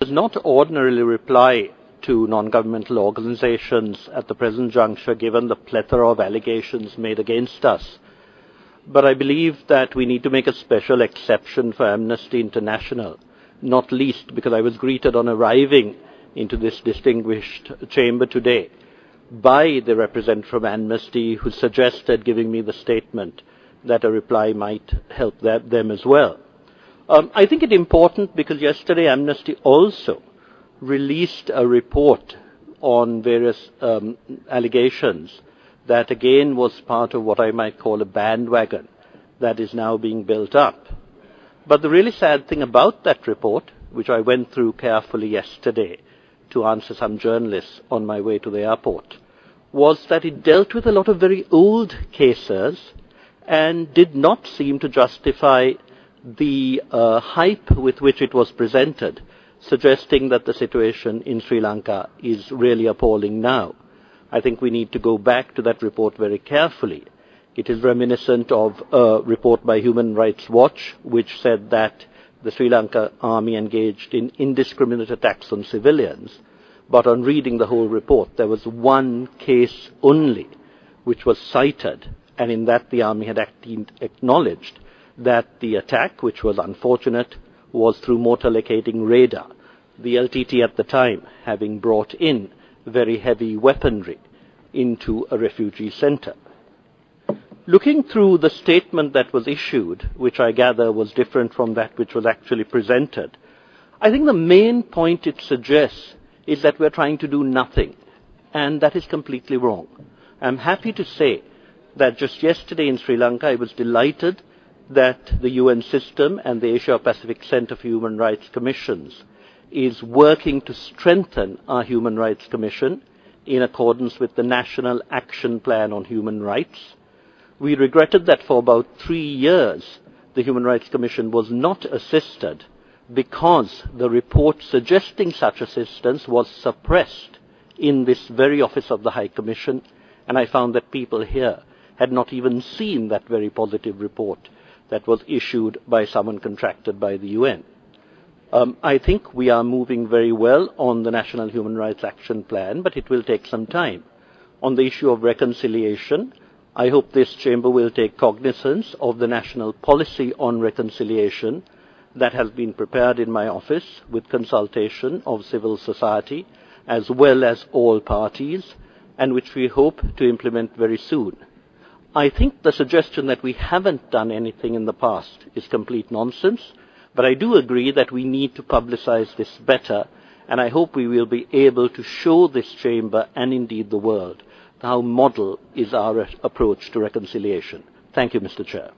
does not ordinarily reply to non-governmental organizations at the present juncture, given the plethora of allegations made against us. But I believe that we need to make a special exception for Amnesty International, not least because I was greeted on arriving into this distinguished chamber today by the representative from Amnesty, who suggested, giving me the statement, that a reply might help them as well. I think it important because yesterday Amnesty also released a report on various allegations that again was part of what I might call a bandwagon that is now being built up. But the really sad thing about that report, which I went through carefully yesterday to answer some journalists on my way to the airport, was that it dealt with a lot of very old cases and did not seem to justify the hype with which it was presented, suggesting that the situation in Sri Lanka is really appalling now. I think we need to go back to that report very carefully. It is reminiscent of a report by Human Rights Watch, which said that the Sri Lanka army engaged in indiscriminate attacks on civilians. But on reading the whole report, there was one case only which was cited, and in that the army had acknowledged that the attack, which was unfortunate, was through mortar locating radar, the LTT at the time having brought in very heavy weaponry into a refugee center. Looking through the statement that was issued, which I gather was different from that which was actually presented, I think the main point it suggests is that we're trying to do nothing, and that is completely wrong. I'm happy to say that just yesterday in Sri Lanka I was delighted that the UN system and the Asia-Pacific Center for Human Rights Commissions is working to strengthen our Human Rights Commission in accordance with the National Action Plan on Human Rights. We regretted that for about 3 years the Human Rights Commission was not assisted because the report suggesting such assistance was suppressed in this very office of the High Commission, and I found that people here had not even seen that very positive report that was issued by someone contracted by the UN. I think we are moving very well on the National Human Rights Action Plan, but it will take some time. On the issue of reconciliation, I hope this chamber will take cognizance of the national policy on reconciliation that has been prepared in my office with consultation of civil society as well as all parties, and which we hope to implement very soon. I think the suggestion that we haven't done anything in the past is complete nonsense, but I do agree that we need to publicize this better, and I hope we will be able to show this chamber and indeed the world how model is our approach to reconciliation. Thank you, Mr. Chair.